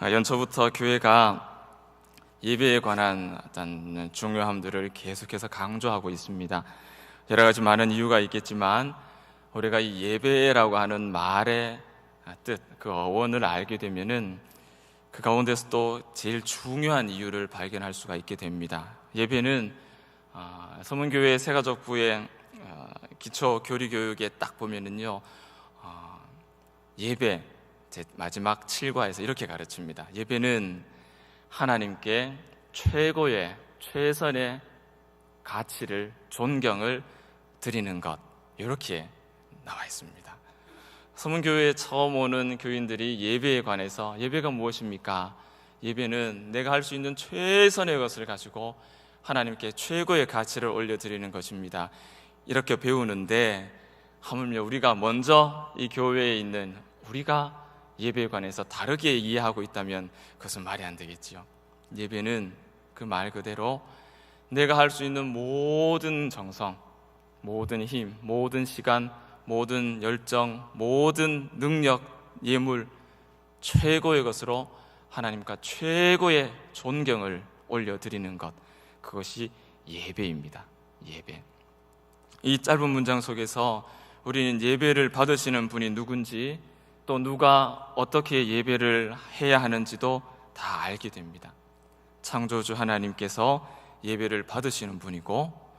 연초부터 교회가 예배에 관한 어떤 중요함들을 계속해서 강조하고 있습니다. 여러 가지 많은 이유가 있겠지만 우리가 이 예배라고 하는 말의 뜻, 그 어원을 알게 되면은 그 가운데서 또 제일 중요한 이유를 발견할 수가 있게 됩니다. 예배는 서문교회 새가족부의 기초 교리 교육에 딱 보면은요, 예배 제 마지막 7과에서 이렇게 가르칩니다. 예배는 하나님께 최고의 최선의 가치를 존경을 드리는 것, 이렇게 나와 있습니다. 서문교회에 처음 오는 교인들이 예배에 관해서 예배가 무엇입니까? 예배는 내가 할 수 있는 최선의 것을 가지고 하나님께 최고의 가치를 올려드리는 것입니다. 이렇게 배우는데 하물며 우리가 먼저 이 교회에 있는 우리가 예배에 관해서 다르게 이해하고 있다면 그것은 말이 안 되겠지요. 예배는 그 말 그대로 내가 할 수 있는 모든 정성, 모든 힘, 모든 시간, 모든 열정, 모든 능력, 예물, 최고의 것으로 하나님과 최고의 존경을 올려드리는 것, 그것이 예배입니다. 예배. 이 짧은 문장 속에서 우리는 예배를 받으시는 분이 누군지, 또 누가 어떻게 예배를 해야 하는지도 다 알게 됩니다. 창조주 하나님께서 예배를 받으시는 분이고,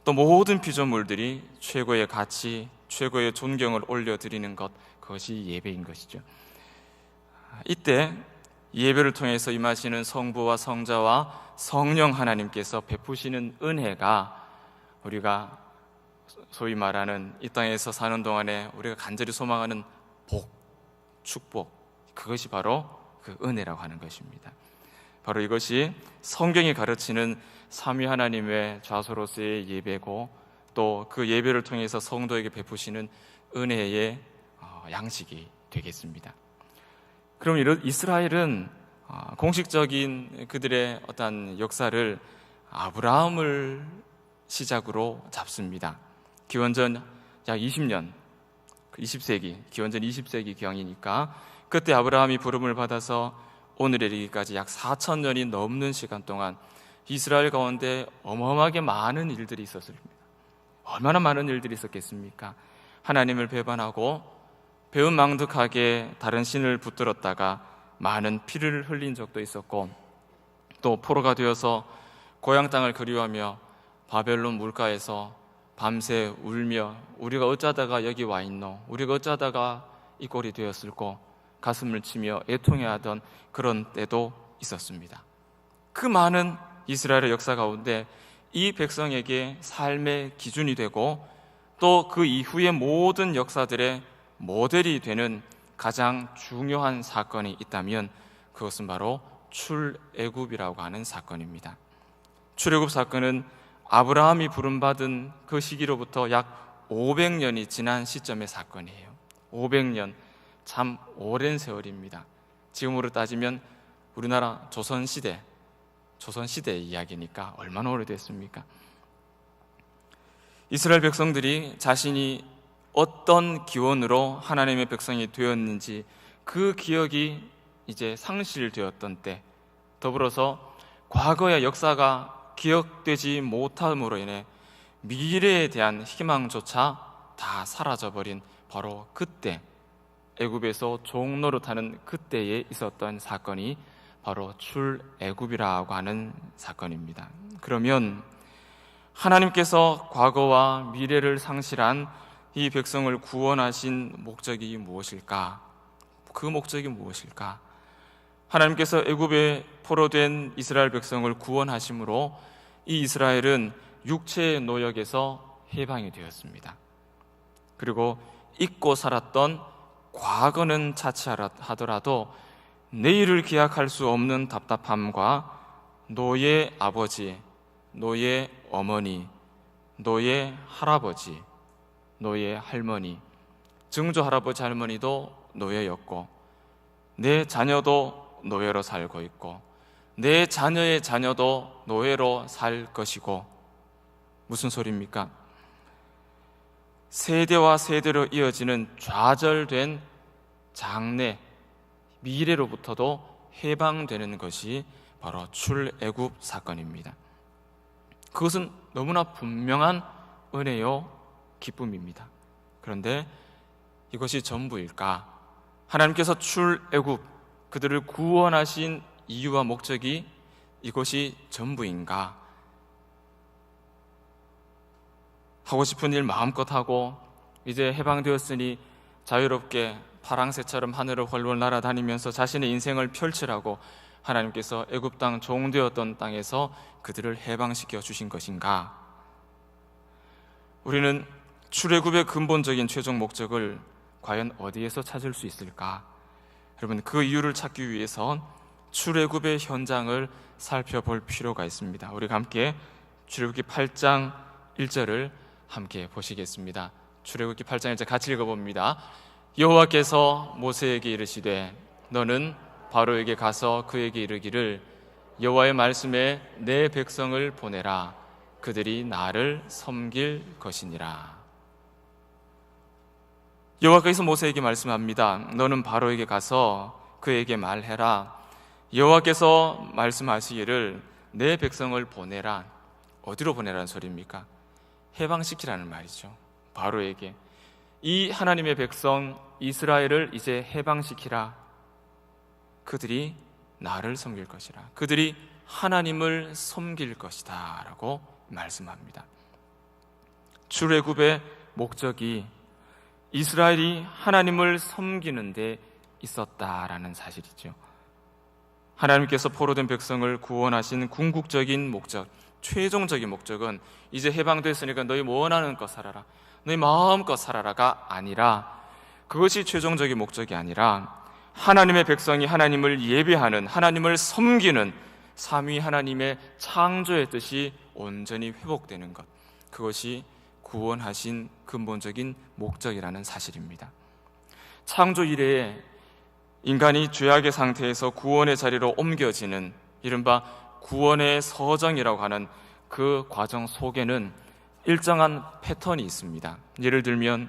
또 모든 피조물들이 최고의 가치, 최고의 존경을 올려드리는 것, 그것이 예배인 것이죠. 이때 예배를 통해서 임하시는 성부와 성자와 성령 하나님께서 베푸시는 은혜가 우리가 소위 말하는 이 땅에서 사는 동안에 우리가 간절히 소망하는 복, 축복, 그것이 바로 그 은혜라고 하는 것입니다. 바로 이것이 성경이 가르치는 삼위 하나님의 좌소로서의 예배고, 또 그 예배를 통해서 성도에게 베푸시는 은혜의 양식이 되겠습니다. 그럼 이스라엘은 공식적인 그들의 어떤 역사를 아브라함을 시작으로 잡습니다. 기원전 약 20년, 20세기, 기원전 20세기 경이니까 그때 아브라함이 부름을 받아서 오늘에 이르기까지 약 4,000년이 넘는 시간 동안 이스라엘 가운데 어마어마하게 많은 일들이 있었습니다. 얼마나 많은 일들이 있었겠습니까? 하나님을 배반하고 배은망덕하게 다른 신을 붙들었다가 많은 피를 흘린 적도 있었고, 또 포로가 되어서 고향 땅을 그리워하며 바벨론 물가에서 밤새 울며 우리가 어쩌다가 여기 와 있노? 우리가 어쩌다가 이 꼴이 되었을꼬? 가슴을 치며 애통해하던 그런 때도 있었습니다. 그 많은 이스라엘의 역사 가운데 이 백성에게 삶의 기준이 되고, 또 그 이후의 모든 역사들의 모델이 되는 가장 중요한 사건이 있다면 그것은 바로 출애굽이라고 하는 사건입니다. 출애굽 사건은 아브라함이 부름받은 그 시기로부터 약 500년이 지난 시점의 사건이에요. 500년, 참 오랜 세월입니다. 지금으로 따지면 우리나라 조선시대의 이야기니까 얼마나 오래됐습니까? 이스라엘 백성들이 자신이 어떤 기원으로 하나님의 백성이 되었는지 그 기억이 이제 상실되었던 때, 더불어서 과거의 역사가 기억되지 못함으로 인해 미래에 대한 희망조차 다 사라져버린 바로 그때, 애굽에서 종노릇하는 그때에 있었던 사건이 바로 출애굽이라고 하는 사건입니다. 그러면 하나님께서 과거와 미래를 상실한 이 백성을 구원하신 목적이 무엇일까? 그 목적이 무엇일까? 하나님께서 애굽에 포로된 이스라엘 백성을 구원하심으로 이 이스라엘은 육체의 노역에서 해방이 되었습니다. 그리고 잊고 살았던 과거는 자칫하더라도 내일을 기약할 수 없는 답답함과 노예 아버지, 노예 어머니, 노예 할아버지, 노예 할머니, 증조 할아버지 할머니도 노예였고, 내 자녀도 노예로 살고 있고, 내 자녀의 자녀도 노예로 살 것이고, 무슨 소리입니까? 세대와 세대로 이어지는 좌절된 장래, 미래로부터도 해방되는 것이 바로 출애굽 사건입니다. 그것은 너무나 분명한 은혜요 기쁨입니다. 그런데 이것이 전부일까? 하나님께서 출애굽, 그들을 구원하신 이유와 목적이 이것이 전부인가? 하고 싶은 일 마음껏 하고 이제 해방되었으니 자유롭게 파랑새처럼 하늘을 훨훨 날아다니면서 자신의 인생을 펼치라고 하나님께서 애굽 땅 종되었던 땅에서 그들을 해방시켜 주신 것인가? 우리는 출애굽의 근본적인 최종 목적을 과연 어디에서 찾을 수 있을까? 여러분, 그 이유를 찾기 위해선 출애굽의 현장을 살펴볼 필요가 있습니다. 우리가 함께 출애굽기 8장 1절을 함께 보시겠습니다. 출애굽기 8장 1절 같이 읽어봅니다. 여호와께서 모세에게 이르시되 너는 바로에게 가서 그에게 이르기를 여호와의 말씀에 내 백성을 보내라. 그들이 나를 섬길 것이니라. 여호와께서 모세에게 말씀합니다. 너는 바로에게 가서 그에게 말해라. 여호와께서 말씀하시기를 내 백성을 보내라. 어디로 보내라는 소리입니까? 해방시키라는 말이죠. 바로에게 이 하나님의 백성 이스라엘을 이제 해방시키라. 그들이 나를 섬길 것이라. 그들이 하나님을 섬길 것이다 라고 말씀합니다. 출애굽의 목적이 이스라엘이 하나님을 섬기는 데 있었다라는 사실이죠. 하나님께서 포로된 백성을 구원하신 궁극적인 목적, 최종적인 목적은 이제 해방됐으니까 너희 원하는 것 살아라, 너희 마음껏 살아라가 아니라, 그것이 최종적인 목적이 아니라 하나님의 백성이 하나님을 예배하는, 하나님을 섬기는 삼위 하나님의 창조의 뜻이 온전히 회복되는 것, 그것이 구원하신 근본적인 목적이라는 사실입니다. 창조 이래에 인간이 죄악의 상태에서 구원의 자리로 옮겨지는 이른바 구원의 서정이라고 하는 그 과정 속에는 일정한 패턴이 있습니다. 예를 들면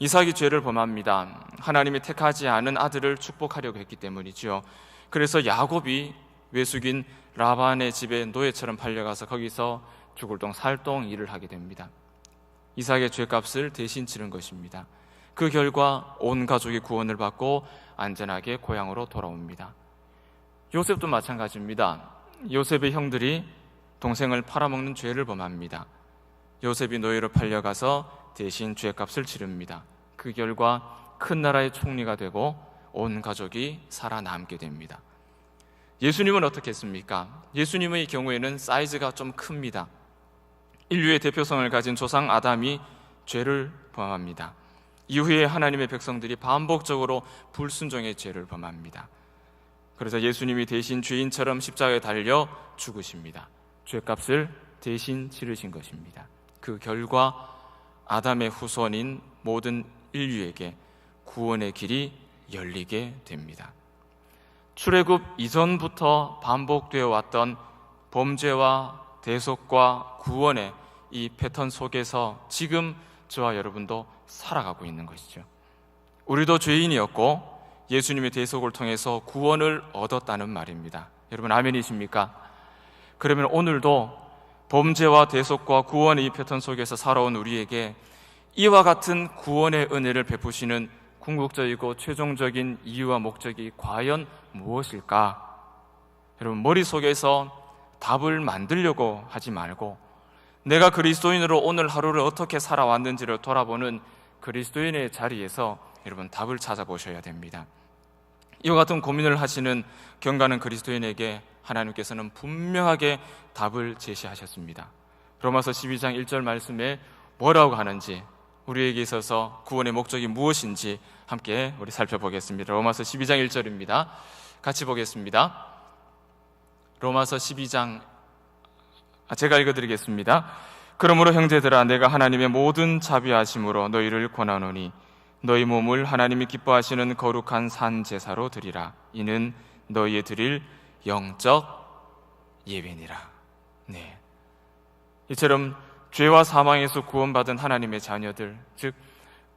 이삭이 죄를 범합니다. 하나님이 택하지 않은 아들을 축복하려고 했기 때문이죠. 그래서 야곱이 외숙인 라반의 집에 노예처럼 팔려가서 거기서 죽을 동 살동 일을 하게 됩니다. 이삭의 죄값을 대신 치른 것입니다. 그 결과 온 가족이 구원을 받고 안전하게 고향으로 돌아옵니다. 요셉도 마찬가지입니다. 요셉의 형들이 동생을 팔아먹는 죄를 범합니다. 요셉이 노예로 팔려가서 대신 죄값을 치릅니다. 그 결과 큰 나라의 총리가 되고 온 가족이 살아남게 됩니다. 예수님은 어떻게 했습니까? 예수님의 경우에는 사이즈가 좀 큽니다. 인류의 대표성을 가진 조상 아담이 죄를 범합니다. 이후에 하나님의 백성들이 반복적으로 불순종의 죄를 범합니다. 그래서 예수님이 대신 죄인처럼 십자가에 달려 죽으십니다. 죄값을 대신 치르신 것입니다. 그 결과 아담의 후손인 모든 인류에게 구원의 길이 열리게 됩니다. 출애굽 이전부터 반복되어 왔던 범죄와 대속과 구원의 이 패턴 속에서 지금 저와 여러분도 살아가고 있는 것이죠. 우리도 죄인이었고 예수님의 대속을 통해서 구원을 얻었다는 말입니다. 여러분 아멘이십니까? 그러면 오늘도 범죄와 대속과 구원의 이 패턴 속에서 살아온 우리에게 이와 같은 구원의 은혜를 베푸시는 궁극적이고 최종적인 이유와 목적이 과연 무엇일까? 여러분 머릿속에서 답을 만들려고 하지 말고 내가 그리스도인으로 오늘 하루를 어떻게 살아왔는지를 돌아보는 그리스도인의 자리에서 여러분 답을 찾아보셔야 됩니다. 이와 같은 고민을 하시는 경가는 그리스도인에게 하나님께서는 분명하게 답을 제시하셨습니다. 로마서 12장 1절 말씀에 뭐라고 하는지, 우리에게 있어서 구원의 목적이 무엇인지 함께 우리 살펴보겠습니다. 로마서 12장 1절입니다. 같이 보겠습니다. 로마서 12장, 제가 읽어드리겠습니다. 그러므로 형제들아, 내가 하나님의 모든 자비하심으로 너희를 권하노니 너희 몸을 하나님이 기뻐하시는 거룩한 산 제사로 드리라. 이는 너희의 드릴 영적 예배니라. 네, 이처럼 죄와 사망에서 구원받은 하나님의 자녀들, 즉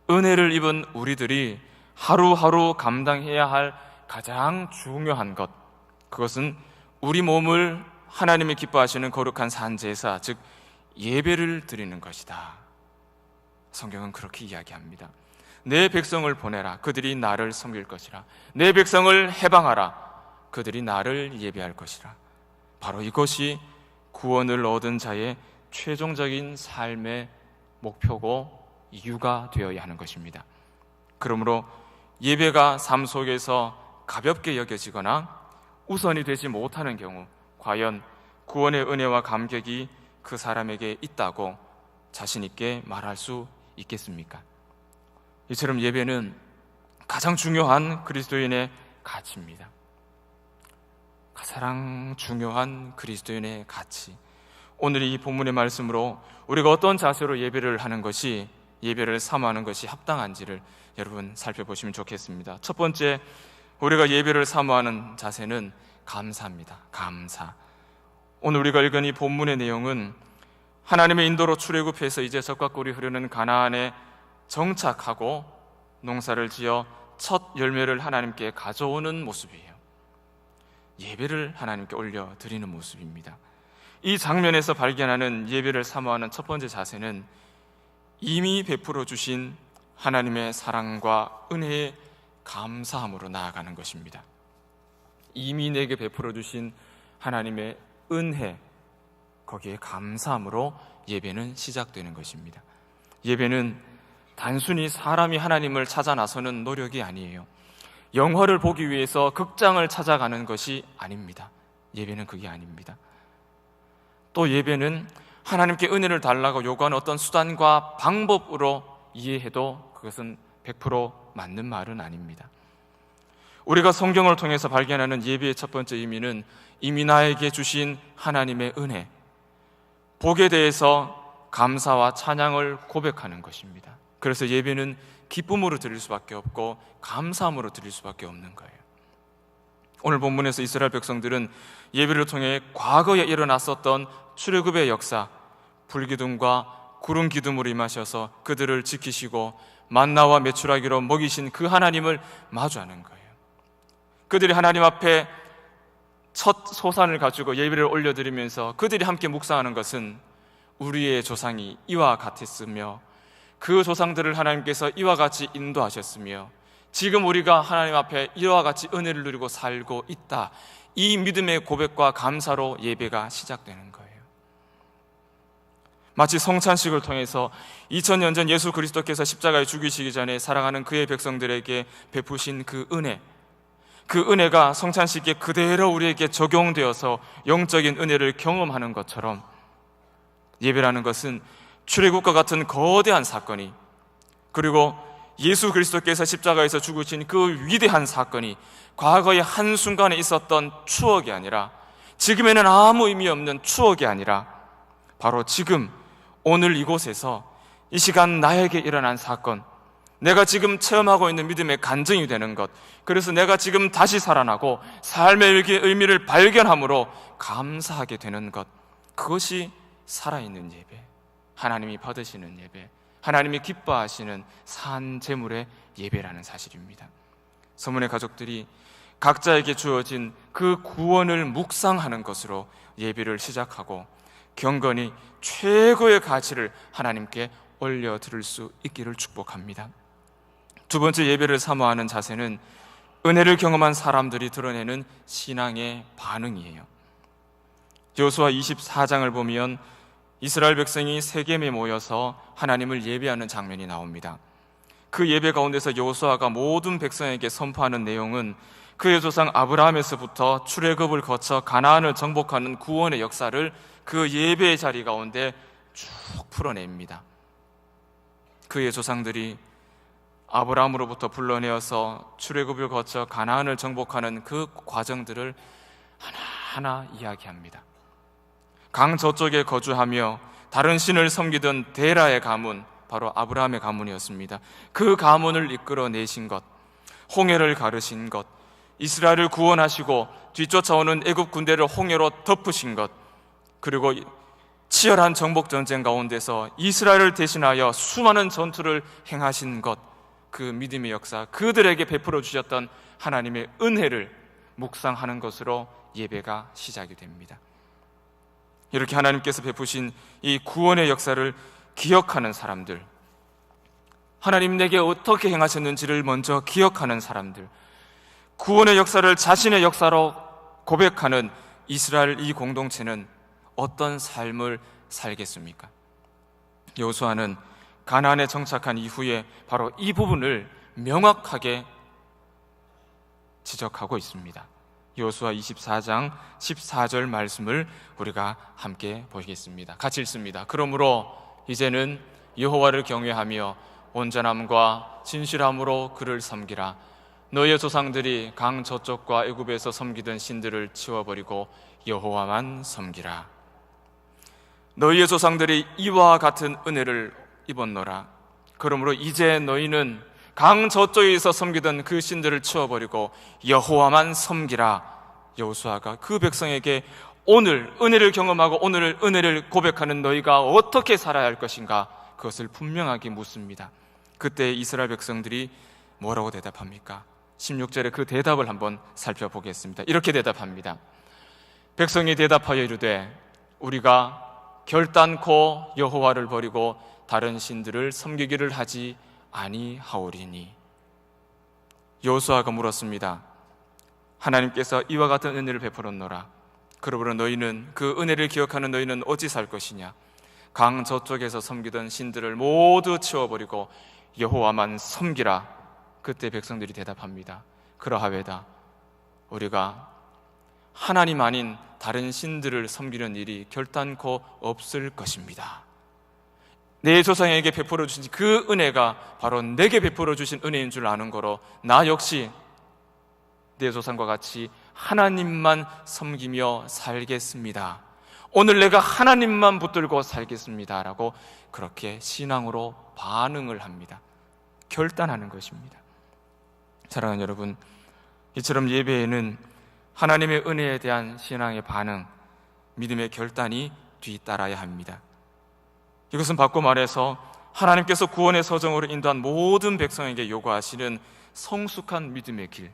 은혜를 입은 우리들이 하루하루 감당해야 할 가장 중요한 것, 그것은 우리 몸을 하나님이 기뻐하시는 거룩한 산제사, 즉 예배를 드리는 것이다. 성경은 그렇게 이야기합니다. 내 백성을 보내라. 그들이 나를 섬길 것이라. 내 백성을 해방하라. 그들이 나를 예배할 것이라. 바로 이것이 구원을 얻은 자의 최종적인 삶의 목표고 이유가 되어야 하는 것입니다. 그러므로 예배가 삶 속에서 가볍게 여겨지거나 우선이 되지 못하는 경우 과연 구원의 은혜와 감격이 그 사람에게 있다고 자신 있게 말할 수 있겠습니까? 이처럼 예배는 가장 중요한 그리스도인의 가치입니다. 가장 중요한 그리스도인의 가치. 오늘 이 본문의 말씀으로 우리가 어떤 자세로 예배를 하는 것이, 예배를 사모하는 것이 합당한지를 여러분 살펴보시면 좋겠습니다. 첫 번째, 우리가 예배를 사모하는 자세는 감사입니다. 감사. 오늘 우리가 읽은 이 본문의 내용은 하나님의 인도로 출애굽해서 이제 젖과 꿀이 흐르는 가나안에 정착하고 농사를 지어 첫 열매를 하나님께 가져오는 모습이에요. 예배를 하나님께 올려드리는 모습입니다. 이 장면에서 발견하는 예배를 사모하는 첫 번째 자세는 이미 베풀어 주신 하나님의 사랑과 은혜에 감사함으로 나아가는 것입니다. 이미 내게 베풀어 주신 하나님의 은혜, 거기에 감사함으로 예배는 시작되는 것입니다. 예배는 단순히 사람이 하나님을 찾아 나서는 노력이 아니에요. 영화를 보기 위해서 극장을 찾아가는 것이 아닙니다. 예배는 그게 아닙니다. 또 예배는 하나님께 은혜를 달라고 요구하는 어떤 수단과 방법으로 이해해도 그것은 100% 맞는 말은 아닙니다. 우리가 성경을 통해서 발견하는 예배의 첫 번째 의미는 이미 나에게 주신 하나님의 은혜, 복에 대해서 감사와 찬양을 고백하는 것입니다. 그래서 예배는 기쁨으로 드릴 수밖에 없고 감사함으로 드릴 수밖에 없는 거예요. 오늘 본문에서 이스라엘 백성들은 예배를 통해 과거에 일어났었던 출애굽의 역사, 불기둥과 구름 기둥으로 임하셔서 그들을 지키시고 만나와 메추라기로 먹이신 그 하나님을 마주하는 거예요. 그들이 하나님 앞에 첫 소산을 가지고 예배를 올려드리면서 그들이 함께 묵상하는 것은 우리의 조상이 이와 같았으며 그 조상들을 하나님께서 이와 같이 인도하셨으며 지금 우리가 하나님 앞에 이와 같이 은혜를 누리고 살고 있다. 이 믿음의 고백과 감사로 예배가 시작되는 거예요. 마치 성찬식을 통해서 2000년 전 예수 그리스도께서 십자가에 죽이시기 전에 사랑하는 그의 백성들에게 베푸신 그 은혜, 그 은혜가 성찬식에 그대로 우리에게 적용되어서 영적인 은혜를 경험하는 것처럼 예배라는 것은 출애굽과 같은 거대한 사건이, 그리고 예수 그리스도께서 십자가에서 죽으신 그 위대한 사건이 과거의 한순간에 있었던 추억이 아니라, 지금에는 아무 의미 없는 추억이 아니라 바로 지금 오늘 이곳에서 이 시간 나에게 일어난 사건, 내가 지금 체험하고 있는 믿음의 간증이 되는 것, 그래서 내가 지금 다시 살아나고 삶의 의미를 발견함으로 감사하게 되는 것, 그것이 살아있는 예배, 하나님이 받으시는 예배, 하나님이 기뻐하시는 산 제물의 예배라는 사실입니다. 서문의 가족들이 각자에게 주어진 그 구원을 묵상하는 것으로 예배를 시작하고 경건히 최고의 가치를 하나님께 올려드릴 수 있기를 축복합니다. 두 번째, 예배를 사모하는 자세는 은혜를 경험한 사람들이 드러내는 신앙의 반응이에요. 여호수아 24장을 보면 이스라엘 백성이 세겜에 모여서 하나님을 예배하는 장면이 나옵니다. 그 예배 가운데서 여호수아가 모든 백성에게 선포하는 내용은 그의 조상 아브라함에서부터 출애굽을 거쳐 가나안을 정복하는 구원의 역사를 그 예배의 자리 가운데 쭉 풀어냅니다. 그의 조상들이 아브라함으로부터 불러내어서 출애굽을 거쳐 가나안을 정복하는 그 과정들을 하나하나 이야기합니다. 강 저쪽에 거주하며 다른 신을 섬기던 데라의 가문, 바로 아브라함의 가문이었습니다. 그 가문을 이끌어내신 것, 홍해를 가르신 것, 이스라엘을 구원하시고 뒤쫓아오는 애굽 군대를 홍해로 덮으신 것, 그리고 치열한 정복 전쟁 가운데서 이스라엘을 대신하여 수많은 전투를 행하신 것, 그 믿음의 역사, 그들에게 베풀어 주셨던 하나님의 은혜를 묵상하는 것으로 예배가 시작이 됩니다. 이렇게 하나님께서 베푸신 이 구원의 역사를 기억하는 사람들, 하나님 내게 어떻게 행하셨는지를 먼저 기억하는 사람들, 구원의 역사를 자신의 역사로 고백하는 이스라엘 이 공동체는 어떤 삶을 살겠습니까? 여호수아는 가나안에 정착한 이후에 바로 이 부분을 명확하게 지적하고 있습니다. 여호수아 24장 14절 말씀을 우리가 함께 보시겠습니다. 같이 읽습니다. 그러므로 이제는 여호와를 경외하며 온전함과 진실함으로 그를 섬기라. 너희의 조상들이 강 저쪽과 애굽에서 섬기던 신들을 치워버리고 여호와만 섬기라. 너희의 조상들이 이와 같은 은혜를 입었노라. 그러므로 이제 너희는 강 저쪽에서 섬기던 그 신들을 치워버리고 여호와만 섬기라. 여호수아가 그 백성에게 오늘 은혜를 경험하고 오늘 은혜를 고백하는 너희가 어떻게 살아야 할 것인가, 그것을 분명하게 묻습니다. 그때 이스라엘 백성들이 뭐라고 대답합니까? 16절에 그 대답을 한번 살펴보겠습니다. 이렇게 대답합니다. 백성이 대답하여 이르되 우리가 결단코 여호와를 버리고 다른 신들을 섬기기를 하지 아니하오리니. 여호수아가 물었습니다. 하나님께서 이와 같은 은혜를 베풀었노라. 그러므로 너희는 그 은혜를 기억하는 너희는 어찌 살 것이냐? 강 저쪽에서 섬기던 신들을 모두 치워버리고 여호와만 섬기라. 그때 백성들이 대답합니다. 그러하외다. 우리가 하나님 아닌 다른 신들을 섬기는 일이 결단코 없을 것입니다. 내 조상에게 베풀어 주신 그 은혜가 바로 내게 베풀어 주신 은혜인 줄 아는 거로 나 역시 내 조상과 같이 하나님만 섬기며 살겠습니다. 오늘 내가 하나님만 붙들고 살겠습니다 라고 그렇게 신앙으로 반응을 합니다. 결단하는 것입니다. 사랑하는 여러분, 이처럼 예배에는 하나님의 은혜에 대한 신앙의 반응, 믿음의 결단이 뒤따라야 합니다. 이것은 바꿔 말해서 하나님께서 구원의 서정으로 인도한 모든 백성에게 요구하시는 성숙한 믿음의 길,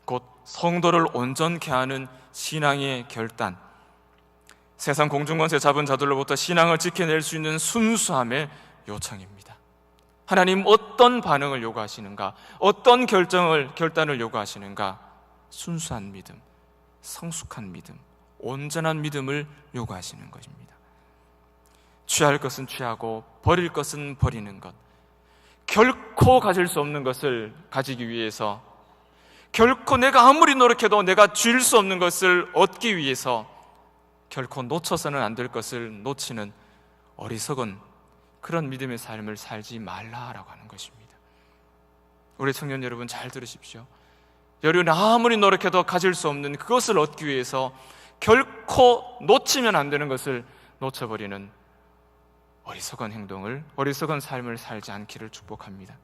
곧 성도를 온전케 하는 신앙의 결단, 세상 공중권세 잡은 자들로부터 신앙을 지켜낼 수 있는 순수함의 요청입니다. 하나님 어떤 반응을 요구하시는가? 어떤 결단을 요구하시는가? 순수한 믿음, 성숙한 믿음, 온전한 믿음을 요구하시는 것입니다. 취할 것은 취하고 버릴 것은 버리는 것, 결코 가질 수 없는 것을 가지기 위해서, 결코 내가 아무리 노력해도 내가 줄 수 없는 것을 얻기 위해서 결코 놓쳐서는 안 될 것을 놓치는 어리석은 그런 믿음의 삶을 살지 말라라고 하는 것입니다. 우리 청년 여러분 잘 들으십시오. 여러분 아무리 노력해도 가질 수 없는 그것을 얻기 위해서 결코 놓치면 안 되는 것을 놓쳐버리는 어리석은 행동을, 어리석은 삶을 살지 않기를 축복합니다.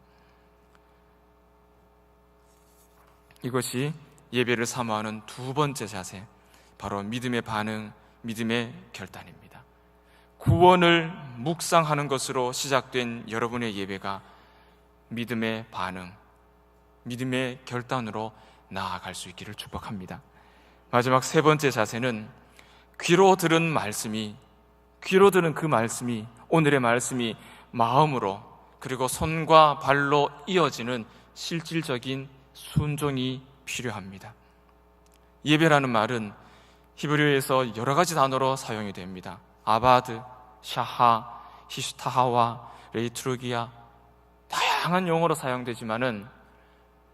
이것이 예배를 사모하는 두 번째 자세, 바로 믿음의 반응, 믿음의 결단입니다. 구원을 묵상하는 것으로 시작된 여러분의 예배가 믿음의 반응, 믿음의 결단으로 나아갈 수 있기를 축복합니다. 마지막 세 번째 자세는 귀로 들은 말씀이, 귀로 들은 그 말씀이, 오늘의 말씀이 마음으로 그리고 손과 발로 이어지는 실질적인 순종이 필요합니다. 예배라는 말은 히브리어에서 여러 가지 단어로 사용이 됩니다. 아바드, 샤하, 히슈타하와, 레이트루기아, 다양한 용어로 사용되지만은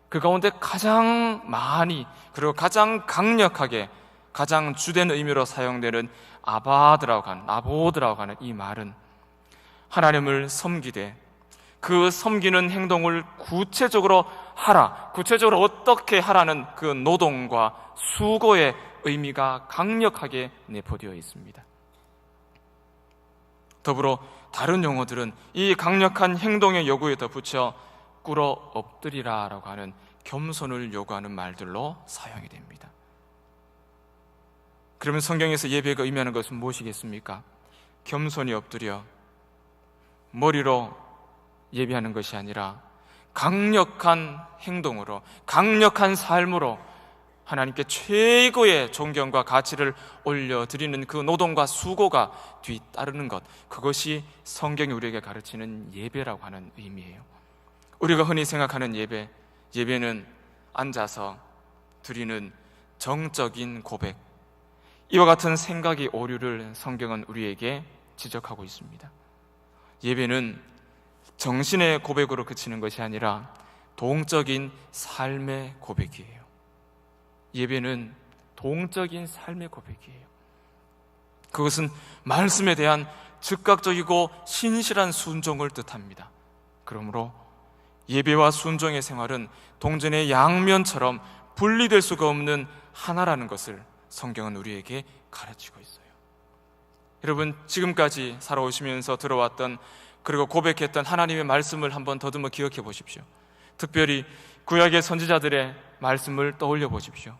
그 가운데 가장 많이 그리고 가장 강력하게 가장 주된 의미로 사용되는 아바드라고 하는, 아보드라고 하는 이 말은 하나님을 섬기되 그 섬기는 행동을 구체적으로 하라, 구체적으로 어떻게 하라는 그 노동과 수고의 의미가 강력하게 내포되어 있습니다. 더불어 다른 용어들은 이 강력한 행동의 요구에 덧붙여 꿇어 엎드리라 라고 하는 겸손을 요구하는 말들로 사용이 됩니다. 그러면 성경에서 예배가 의미하는 것은 무엇이겠습니까? 겸손히 엎드려 머리로 예배하는 것이 아니라 강력한 행동으로, 강력한 삶으로 하나님께 최고의 존경과 가치를 올려드리는 그 노동과 수고가 뒤따르는 것, 그것이 성경이 우리에게 가르치는 예배라고 하는 의미예요. 우리가 흔히 생각하는 예배는 앉아서 드리는 정적인 고백, 이와 같은 생각의 오류를 성경은 우리에게 지적하고 있습니다. 예배는 정신의 고백으로 그치는 것이 아니라 동적인 삶의 고백이에요. 예배는 동적인 삶의 고백이에요. 그것은 말씀에 대한 즉각적이고 신실한 순종을 뜻합니다. 그러므로 예배와 순종의 생활은 동전의 양면처럼 분리될 수가 없는 하나라는 것을 성경은 우리에게 가르치고 있어요. 여러분, 지금까지 살아오시면서 들어왔던, 그리고 고백했던 하나님의 말씀을 한번 더듬어 기억해 보십시오. 특별히 구약의 선지자들의 말씀을 떠올려 보십시오.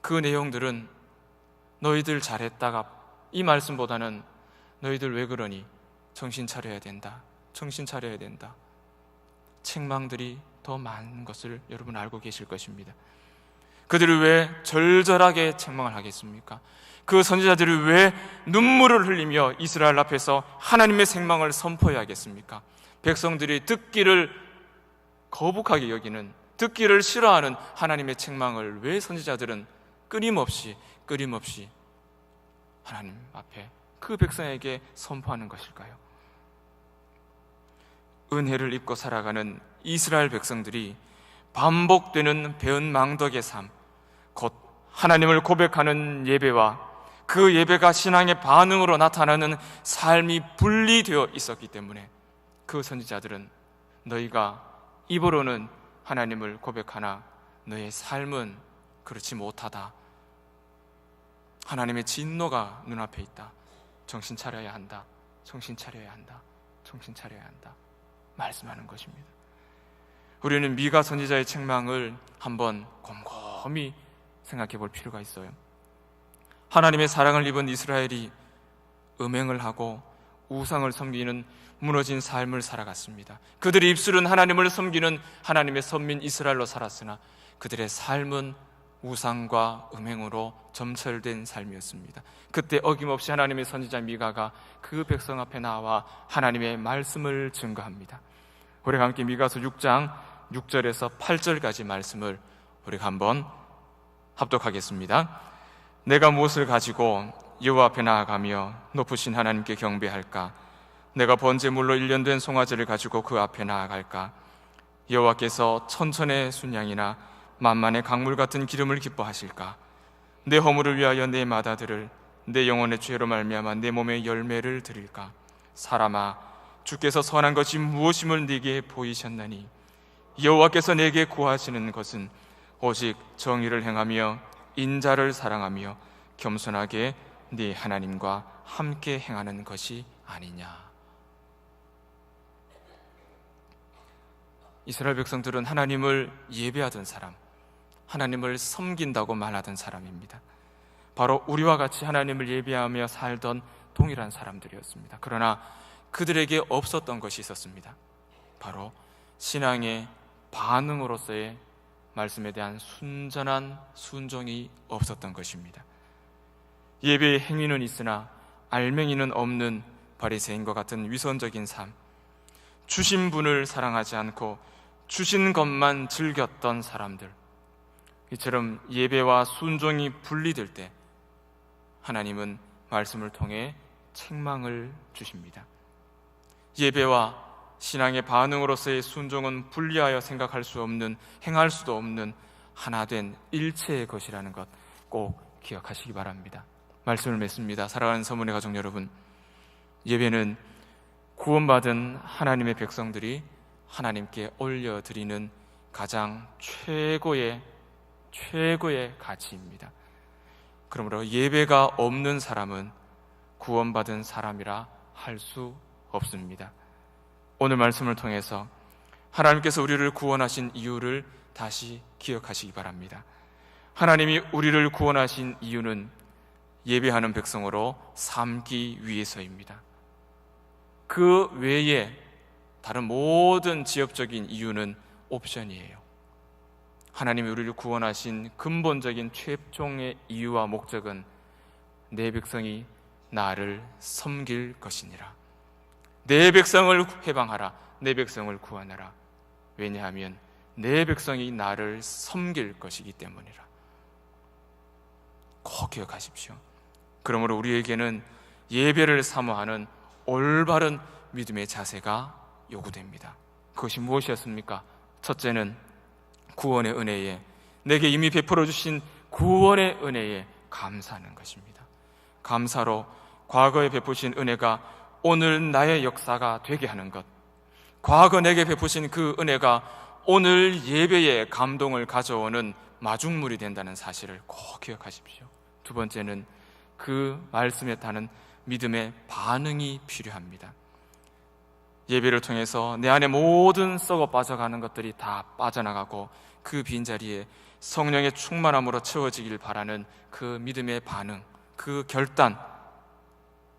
그 내용들은 너희들 잘했다가, 이 말씀보다는 너희들 왜 그러니? 정신 차려야 된다, 정신 차려야 된다, 책망들이 더 많은 것을 여러분 알고 계실 것입니다. 그들이 왜 절절하게 책망을 하겠습니까? 그 선지자들이 왜 눈물을 흘리며 이스라엘 앞에서 하나님의 책망을 선포해야겠습니까? 백성들이 듣기를 거북하게 여기는, 듣기를 싫어하는 하나님의 책망을 왜 선지자들은 끊임없이 하나님 앞에 그 백성에게 선포하는 것일까요? 은혜를 입고 살아가는 이스라엘 백성들이 반복되는 배은망덕의 삶, 곧 하나님을 고백하는 예배와 그 예배가 신앙의 반응으로 나타나는 삶이 분리되어 있었기 때문에 그 선지자들은 너희가 입으로는 하나님을 고백하나 너의 삶은 그렇지 못하다, 하나님의 진노가 눈앞에 있다, 정신 차려야 한다, 정신 차려야 한다, 정신 차려야 한다 말씀하는 것입니다. 우리는 미가 선지자의 책망을 한번 곰곰이 생각해 볼 필요가 있어요. 하나님의 사랑을 입은 이스라엘이 음행을 하고 우상을 섬기는 무너진 삶을 살아갔습니다. 그들의 입술은 하나님을 섬기는 하나님의 선민 이스라엘로 살았으나 그들의 삶은 우상과 음행으로 점철된 삶이었습니다. 그때 어김없이 하나님의 선지자 미가가 그 백성 앞에 나와 하나님의 말씀을 증거합니다. 우리가 함께 미가서 6장 6절에서 8절까지 말씀을 우리가 한번 합독하겠습니다. 내가 무엇을 가지고 여호와 앞에 나아가며 높으신 하나님께 경배할까? 내가 번제물로 1년 된 송아지를 가지고 그 앞에 나아갈까? 여호와께서 천천의 순양이나 만만의 강물 같은 기름을 기뻐하실까? 내 허물을 위하여 내 맏아들을, 내 영혼의 죄로 말미암아 내 몸의 열매를 드릴까? 사람아, 주께서 선한 것이 무엇임을 네게 보이셨나니 여호와께서 내게 구하시는 것은 오직 정의를 행하며 인자를 사랑하며 겸손하게 네 하나님과 함께 행하는 것이 아니냐. 이스라엘 백성들은 하나님을 예배하던 사람, 하나님을 섬긴다고 말하던 사람입니다. 바로 우리와 같이 하나님을 예배하며 살던 동일한 사람들이었습니다. 그러나 그들에게 없었던 것이 있었습니다. 바로 신앙의 반응으로서의 말씀에 대한 순전한 순종이 없었던 것입니다. 예배의 행위는 있으나 알맹이는 없는 바리새인과 같은 위선적인 삶, 주신 분을 사랑하지 않고 주신 것만 즐겼던 사람들, 이처럼 예배와 순종이 분리될 때 하나님은 말씀을 통해 책망을 주십니다. 예배와 신앙의 반응으로서의 순종은 분리하여 생각할 수 없는, 행할 수도 없는 하나된 일체의 것이라는 것 꼭 기억하시기 바랍니다. 말씀을 맺습니다. 사랑하는 서문의 가족 여러분, 예배는 구원받은 하나님의 백성들이 하나님께 올려드리는 가장 최고의 가치입니다. 그러므로 예배가 없는 사람은 구원받은 사람이라 할 수 없습니다. 오늘 말씀을 통해서 하나님께서 우리를 구원하신 이유를 다시 기억하시기 바랍니다. 하나님이 우리를 구원하신 이유는 예배하는 백성으로 삼기 위해서입니다. 그 외에 다른 모든 지역적인 이유는 옵션이에요. 하나님이 우리를 구원하신 근본적인 최종의 이유와 목적은 내 백성이 나를 섬길 것이니라. 내 백성을 해방하라. 내 백성을 구원하라. 왜냐하면 내 백성이 나를 섬길 것이기 때문이라. 꼭 기억하십시오. 그러므로 우리에게는 예배를 사모하는 올바른 믿음의 자세가 요구됩니다. 그것이 무엇이었습니까? 첫째는 구원의 은혜에, 내게 이미 베풀어 주신 구원의 은혜에 감사하는 것입니다. 감사로 과거에 베푸신 은혜가 오늘 나의 역사가 되게 하는 것, 과거 내게 베푸신 그 은혜가 오늘 예배에 감동을 가져오는 마중물이 된다는 사실을 꼭 기억하십시오. 두 번째는 그 말씀에 따른 믿음의 반응이 필요합니다. 예배를 통해서 내 안에 모든 썩어 빠져가는 것들이 다 빠져나가고 그 빈자리에 성령의 충만함으로 채워지길 바라는 그 믿음의 반응, 그 결단,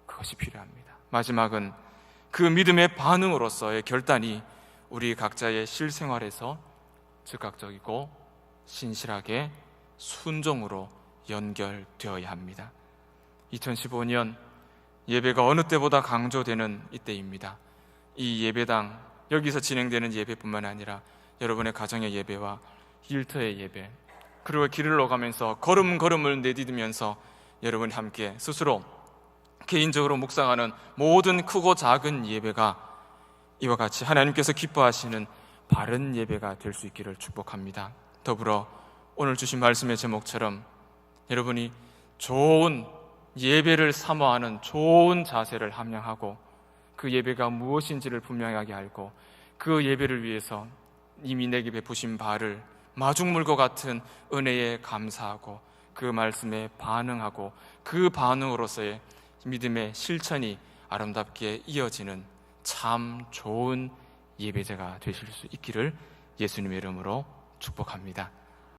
그것이 필요합니다. 마지막은 그 믿음의 반응으로서의 결단이 우리 각자의 실생활에서 즉각적이고 신실하게 순종으로 연결되어야 합니다. 2015년 예배가 어느 때보다 강조되는 이때입니다. 이 예배당, 여기서 진행되는 예배뿐만 아니라 여러분의 가정의 예배와 일터의 예배, 그리고 길을 오가면서 걸음걸음을 내디디면서 여러분이 함께 스스로 개인적으로 묵상하는 모든 크고 작은 예배가 이와 같이 하나님께서 기뻐하시는 바른 예배가 될 수 있기를 축복합니다. 더불어 오늘 주신 말씀의 제목처럼 여러분이 좋은 예배를 사모하는 좋은 자세를 함양하고 그 예배가 무엇인지를 분명하게 알고 그 예배를 위해서 이미 내게 베푸신 바를 마중물과 같은 은혜에 감사하고 그 말씀에 반응하고 그 반응으로서의 믿음의 실천이 아름답게 이어지는 참 좋은 예배자가 되실 수 있기를 예수님의 이름으로 축복합니다.